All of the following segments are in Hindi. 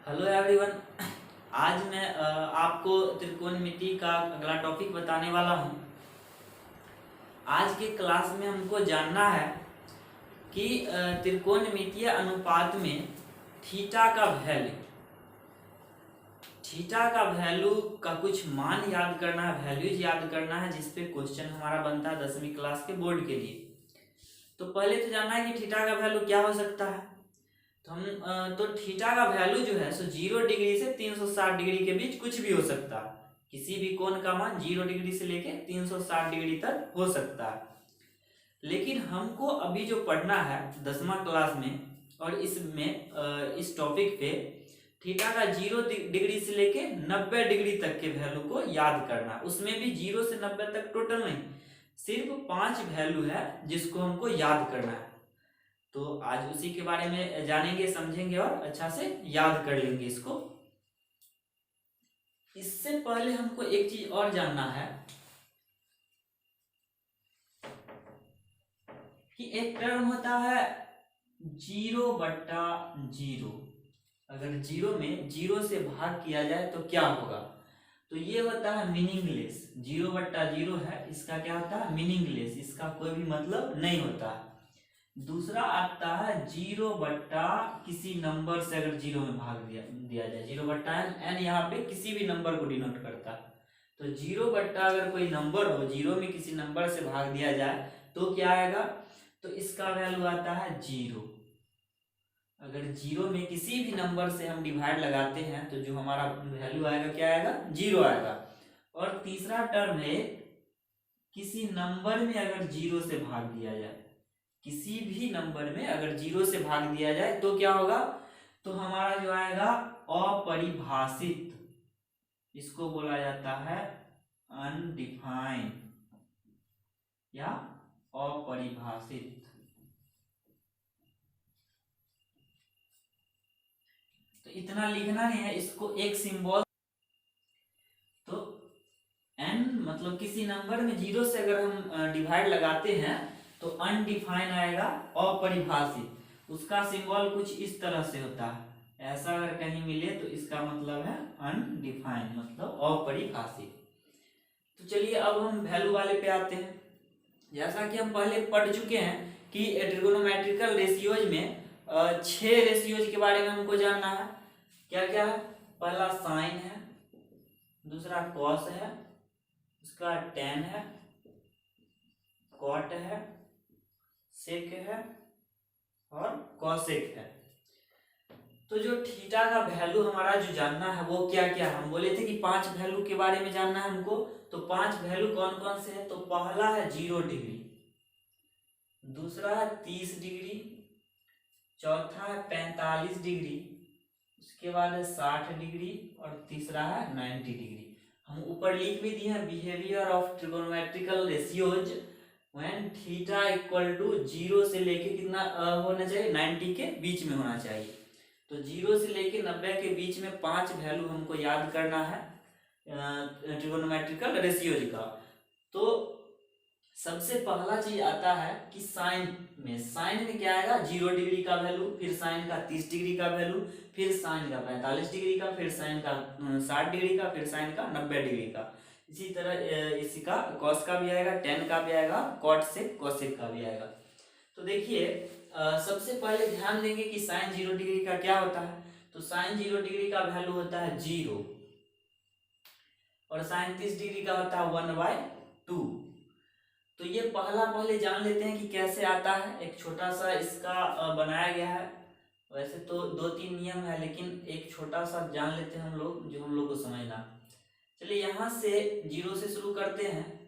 Hello everyone. आज मैं आपको त्रिकोणमिति का अगला टॉपिक बताने वाला हूँ। आज के क्लास में हमको जानना है कि त्रिकोणमितीय अनुपात में थीटा का वैल्यू का कुछ मान याद करना है, वैल्यूज याद करना है, जिसपे क्वेश्चन हमारा बनता है 10वीं क्लास के बोर्ड के लिए। तो पहले तो जानना है कि थीटा का वैल्यू क्या हो सकता है। तो हम तो थीटा का वैल्यू जो है सो 0 डिग्री से 360 डिग्री के बीच कुछ भी हो सकता है। किसी भी कोण का मान 0 डिग्री से लेके 360 डिग्री तक हो सकता है। लेकिन हमको अभी जो पढ़ना है 10वां क्लास में, और इसमें इस टॉपिक पे थीटा का 0 डिग्री से लेके 90 डिग्री तक के वैल्यू को याद करना है। उसमें भी 0 से 90 तक टोटल नहीं, सिर्फ 5 वैल्यू है जिसको हमको याद करना है। तो आज उसी के बारे में जानेंगे, समझेंगे और अच्छा से याद कर लेंगे इसको। इससे पहले हमको एक चीज और जानना है कि एक टर्म होता है 0/0। अगर 0 में 0 से भाग किया जाए तो क्या होगा, तो ये होता है मीनिंगलेस। 0/0 है, इसका क्या होता है, मीनिंगलेस, इसका कोई भी मतलब नहीं होता है। दूसरा आता है 0 किसी नंबर से अगर 0 में भाग दिया जाए, 0/n। n यहाँ पे किसी भी नंबर को डिनोट करता है। तो 0 अगर कोई नंबर हो, 0 में किसी नंबर से भाग दिया जाए तो क्या आएगा, तो इसका वैल्यू आता है 0। अगर 0 में किसी भी नंबर से हम डिवाइड लगाते हैं तो जो हमारा वैल्यू आएगा क्या आएगा, 0 आएगा। और तीसरा टर्म है किसी नंबर में अगर 0 से भाग दिया जाए, किसी भी नंबर में अगर 0 से भाग दिया जाए तो क्या होगा, तो हमारा जो आएगा अपरिभाषित, इसको बोला जाता है अनडिफाइंड या अपरिभाषित। तो इतना लिखना नहीं है, इसको एक सिंबल। तो n मतलब किसी नंबर में 0 से अगर हम डिवाइड लगाते हैं तो अनडिफाइन आएगा, अपरिभाषित। उसका सिंबल कुछ इस तरह से होता है, ऐसा अगर कहीं मिले तो इसका मतलब है अनडिफाइन, मतलब अपरिभाषित। तो चलिए अब हम वैल्यू वाले पे आते हैं। जैसा कि हम पहले पढ़ चुके हैं कि ट्रिगोनोमेट्रिकल रेशियोज में 6 रेशियोज के बारे में हमको जानना है। क्या क्या है, पहला साइन है, दूसरा कॉस है, उसका टेन है, कॉट है, सेक है और कॉसेक है। तो जो थीटा का वैल्यू हमारा जो जानना है वो क्या क्या है, हम बोले थे कि 5 वैल्यू के बारे में जानना है हमको। तो 5 वैल्यू कौन कौन से है, तो पहला है 0 डिग्री, दूसरा है 30 डिग्री, चौथा है 45 डिग्री, उसके बाद है 60 डिग्री और तीसरा है 90 डिग्री। हम ऊपर लिख भी दिए हैं, behaviour of trigonometrical ratios when theta equal to 0 से लेके कितना होना चाहिए, 90 के बीच में होना चाहिए। तो 0 से लेके 90 के बीच में 5 वैल्यू हमको याद करना है ट्रिगोनोमेट्रिकल रेशियोज का। तो सबसे पहला चीज आता है कि साइन में क्या आएगा, 0 डिग्री का वैल्यू, फिर साइन का 30 डिग्री का वैल्यू, फिर साइन का 45 डिग्री का, फिर साइन का 60 डिग्री का, फिर साइन का 90 डिग्री का। इसी तरह इसी का कॉस का भी आएगा, टेन का भी आएगा, कॉट से कोसेक का भी आएगा। तो देखिए सबसे पहले ध्यान देंगे कि साइन 0 डिग्री का क्या होता है। तो साइन 0 डिग्री का वैल्यू होता है 0 और साइन 30 डिग्री का होता है 1/2। तो ये पहले जान लेते हैं कि कैसे आता है। एक छोटा सा इसका बनाया गया है, वैसे तो 2-3 नियम है, लेकिन एक छोटा सा जान लेते हैं हम लोग, जो हम लोग को समझना। चलिए यहाँ से 0 से शुरू करते हैं,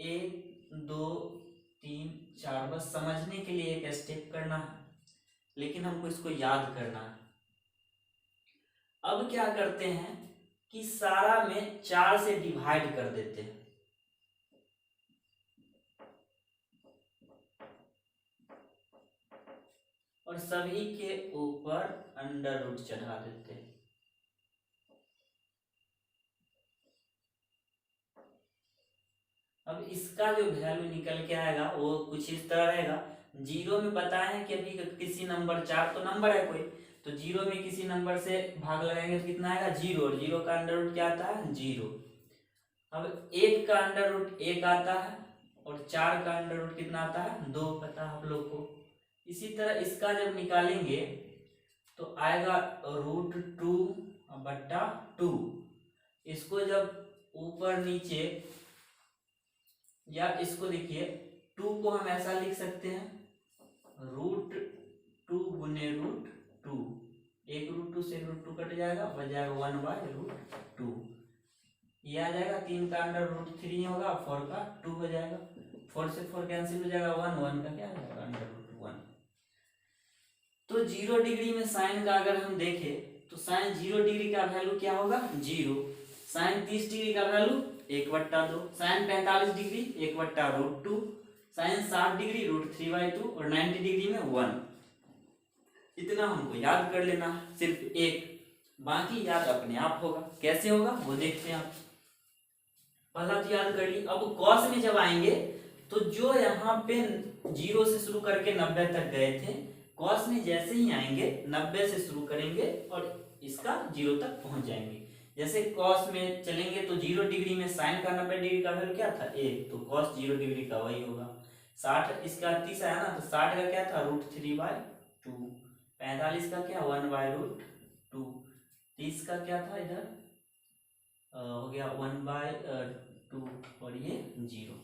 1 2 3 4, बस समझने के लिए एक स्टेप करना है, लेकिन हमको इसको याद करना है। अब क्या करते हैं कि सारा में 4 से डिवाइड कर देते हैं, और सभी के ऊपर अंडर रूट चढ़ा देते हैं। अब इसका जो वैल्यू निकल के आएगा वो कुछ इस तरह रहेगा। 0 में बताएं कि अभी किसी नंबर 4 तो नंबर है कोई, तो जीरो में किसी नंबर से भाग लगाएंगे तो कितना आएगा? जीरो, और जीरो का अंडर रूट क्या आता है? जीरो। अब एक का अंडर रूट एक आता है और चार का अंडर रूट कितना आता है? दो, पता है आप लोग को। इसी तरह इसका जब निकालेंगे तो आएगा रूट टू बट्टा टू। इसको जब ऊपर नीचे, या इसको देखिए, टू को हम ऐसा लिख सकते हैं रूट टू गुने रूट टू। एक रूट टू से रूट टू कट जाएगा, बच जाएगा वन बाय रूट टू। ये आ जाएगा, तीन का अंडर रूट थ्री होगा, फोर का टू हो जाएगा, फोर से फोर कैंसिल हो जाएगा, वन, वन का क्या आएगा? Under root one. तो 0 डिग्री में साइन का अगर हम देखें तो साइन 0 डिग्री का वैल्यू क्या होगा? जीरो। साइन 30 डिग्री का value 1/2। Sine 45 degree 1/√2। Sine 60 degree √3/2 और 90 डिग्री में 1। इतना हमको याद कर लेना है, सिर्फ एक, बाकी याद अपने आप होगा। कैसे होगा वो देखते हैं आप। पहला तो याद कर ली। अब कॉस में जब आएंगे तो जो यहाँ पे 0 से शुरू करके 90 तक गए थे, कॉस में जैसे ही आएंगे 90 से शुरू करेंगे और इसका 0 तक पहुंच जाएंगे। जैसे कॉस में चलेंगे तो 0 डिग्री में साइन का 90 डिग्री का वैल्यू क्या था? 1, तो कॉस 0 डिग्री का वही होगा। 60 इसका 30 आया ना, तो 60 का क्या था? √3/2। 45 का क्या? 1/√2। 30 का क्या था? इधर हो गया 1/2 और ये 0।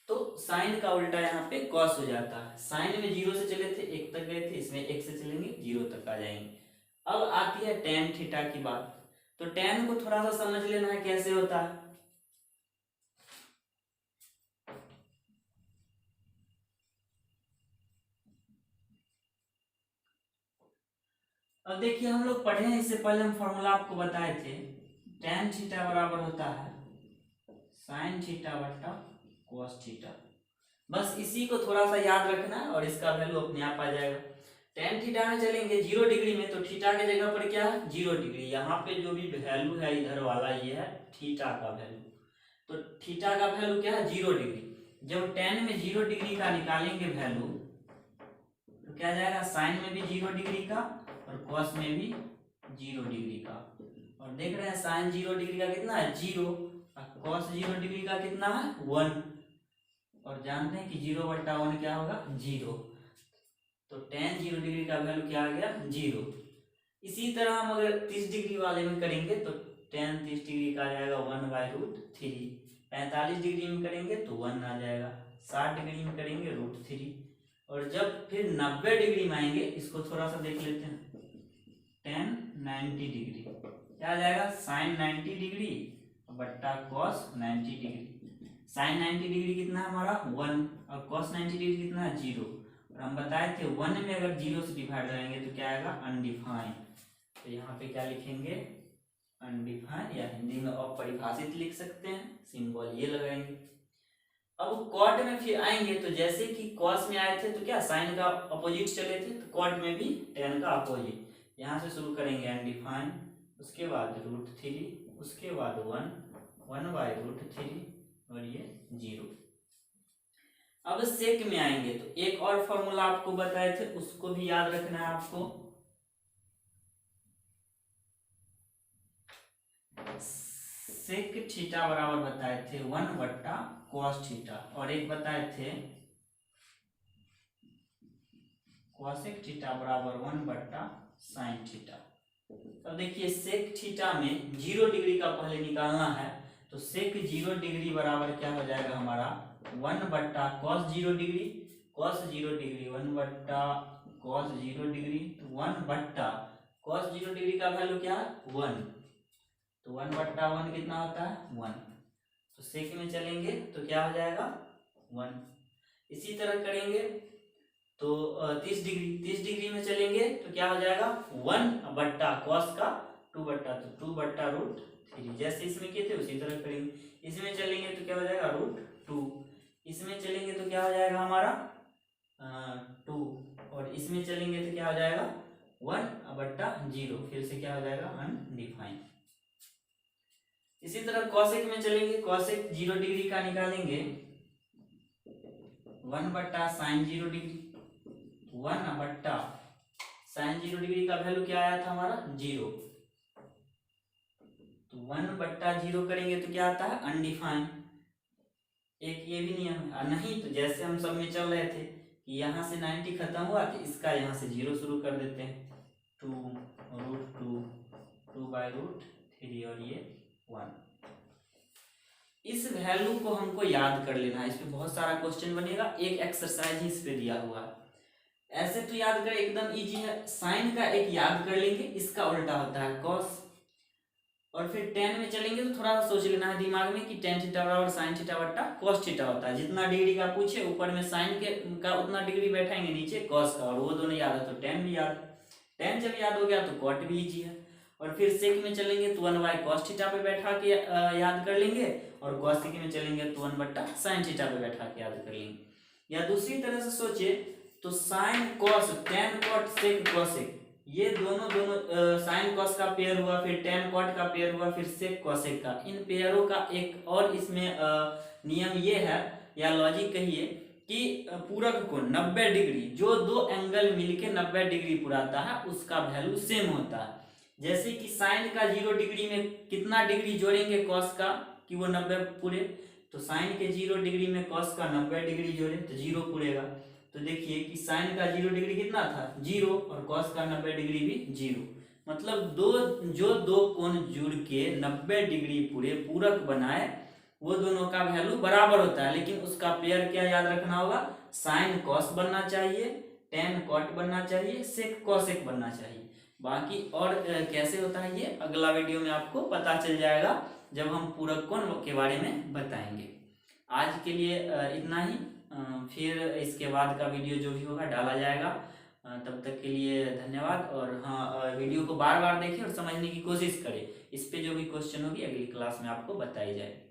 तो साइन का उल्टा यहाँ पे कॉस हो जाता है। साइन में 0 से चले थे 1 तक गए थे, इसमें 1 से चलेंगे 0 तक आ जाएंगे। अब आती है टेन थीटा की बात। तो टेन को थोड़ा सा समझ लेना है कैसे होता है। अब देखिए, हम लोग पढ़े हैं, इससे पहले हम फॉर्मूला आपको बताए थे। टेन थीटा बराबर होता है साइन थीटा बट्टा कॉस थीटा। बस इसी को थोड़ा सा याद रखना है और इसका वैल्यू अपने आप आ जाएगा। टेन थीटा में चलेंगे 0 डिग्री में, तो थीटा के जगह पर क्या है? 0 डिग्री। यहाँ पे जो भी वैल्यू है इधर वाला, ये है थीटा का वैल्यू। तो थीटा का वैल्यू क्या है? 0 डिग्री। जब टेन में 0 डिग्री का निकालेंगे वैल्यू तो क्या जाएगा? साइन में भी 0 डिग्री का और कॉस में भी 0 डिग्री का। और देख रहे हैं साइन 0 डिग्री का कितना है? 0, और कॉस 0 डिग्री का कितना है? 1। और जानते हैं कि 0/1 क्या होगा? 0। तो टेन 0 डिग्री का वैल्यू क्या आ गया? 0। इसी तरह हम अगर 30 डिग्री वाले में करेंगे तो टेन 30 डिग्री का आ जाएगा 1/√3। 45 डिग्री में करेंगे तो 1 आ जाएगा। 60 डिग्री में करेंगे √3। और जब फिर 90 डिग्री में आएंगे, इसको थोड़ा सा देख लेते हैं। टेन 90 डिग्री क्या आ जाएगा? साइन 90 डिग्री बट्टा कॉस 90 डिग्री। साइन 90 डिग्री कितना है हमारा? 1, और कॉस 90 डिग्री कितना है? 0। और हम बताए थे 1 में अगर 0 से डिवाइड करेंगे तो क्या आएगा? अनडिफाइन। तो यहाँ पे क्या लिखेंगे? अनडिफाइन, या हिंदी में अपरिभाषित लिख सकते हैं, सिंबल ये लगाएंगे। अब कॉट में फिर आएंगे तो जैसे कि कॉस में आए थे तो क्या साइन का अपोजिट चले थे, तो कॉट में भी टेन का अपोजिट। यहाँ से शुरू करेंगे अनडिफाइन, उसके बाद √3, उसके बाद 1, 1/√3 और ये 0। अब सेक में आएंगे तो एक और फॉर्मूला आपको बताए थे, उसको भी याद रखना है आपको। सेक थीटा बराबर बताए थे 1/cos थीटा, और एक बताए थे cosec थीटा बराबर 1/sin थीटा। अब देखिए सेक थीटा में 0 डिग्री का पहले निकालना है, तो सेक 0 डिग्री बराबर क्या हो जाएगा हमारा? 1/cos 0 degree. cos 0 degree 1/cos 0 degree, तो 1/cos 0 डिग्री का वैल्यू क्या है? 1। तो 1/1 कितना होता है? 1। तो सेक में चलेंगे तो क्या हो जाएगा? 1। इसी तरह करेंगे तो 30 डिग्री में चलेंगे तो क्या हो जाएगा? 1/cos का 2/, तो 2/√3। जैसे इसमें किए थे उसी तरह करेंगे। इसमें चलेंगे तो क्या हो जाएगा? √2। इसमें चलेंगे तो क्या हो जाएगा हमारा? 2। और इसमें चलेंगे तो क्या हो जाएगा? 1/0। फिर से क्या हो जाएगा? अनडिफाइन। इसी तरह कॉसेक में चलेंगे, कॉसेक 0 डिग्री का निकालेंगे 1/sin 0 degree, 1/sin sine 0 degree का वैल्यू क्या आया था हमारा 0। तो 1/0 करेंगे तो क्या आता है अनडिफाइंड। एक ये भी नियम है। नहीं तो जैसे हम सब में चल रहे थे कि यहाँ से 90 खत्म हुआ तो इसका यहाँ से 0 शुरू कर देते हैं। 2√2 2/√3 और ये 1। इस वैल्यू को हमको याद कर लेना है। इस पे बहुत सारा क्वेश्चन बनेगा, एक एक्सरसाइज ही इस पे दिया हुआ है। ऐसे तो याद कर एकदम इजी है। साइन का एक याद कर लेंगे, इसका उल्टा होता है कॉस। और फिर टेन में चलेंगे तो थोड़ा सा सोच लेना है दिमाग में कि टेन थीटा बराबर साइन थीटा बट्टा कॉस थीटा होता है। जितना डिग्री का पूछे ऊपर में साइन के का उतना डिग्री बैठाएंगे, नीचे कॉस का, और वो दोनों याद है तो टेन भी याद है। टेन जब याद हो गया तो कॉट भी इजी है। और फिर सेक में चलेंगे तो 1/cos थीटा पे बैठा के याद कर लेंगे, और कॉसेक में चलेंगे तो 1/sin थीटा पे बैठा के याद कर लेंगे। या दूसरी तरह से सोचे तो sine cos, tan cot sec cosec, ये दोनों साइन कॉस का पेयर हुआ, फिर टेन कॉट का पेयर हुआ, फिर सेक कॉसेक का। इन पेयरों का एक और इसमें नियम ये है या लॉजिक कहिए कि पूरक कोण 90 डिग्री, जो दो एंगल मिलके 90 डिग्री पुराता है उसका वैल्यू सेम होता है। जैसे कि साइन का 0 डिग्री में कितना डिग्री जोड़ेंगे कॉस का कि वो 90 पूरे, तो साइन के 0 डिग्री में कॉस का 90 डिग्री जोड़े तो 0 पूरेगा। तो देखिए कि साइन का 0 डिग्री कितना था 0, और कॉस का 90 डिग्री भी 0। मतलब जो दो कोण जुड़ के 90 डिग्री पूरे पूरक बनाए वो दोनों का वैल्यू बराबर होता है। लेकिन उसका पेयर क्या याद रखना होगा, साइन कॉस बनना चाहिए, टेन कॉट बनना चाहिए, सेक कॉसेक बनना चाहिए। बाकी और कैसे होता है ये अगला वीडियो में आपको पता चल जाएगा जब हम पूरक कोण के बारे में बताएंगे। आज के लिए इतना ही। फिर इसके बाद का वीडियो जो भी होगा डाला जाएगा। तब तक के लिए धन्यवाद। और हाँ, वीडियो को बार बार देखें और समझने की कोशिश करें। इस पे जो भी क्वेश्चन होगी अगली क्लास में आपको बताई जाएगी।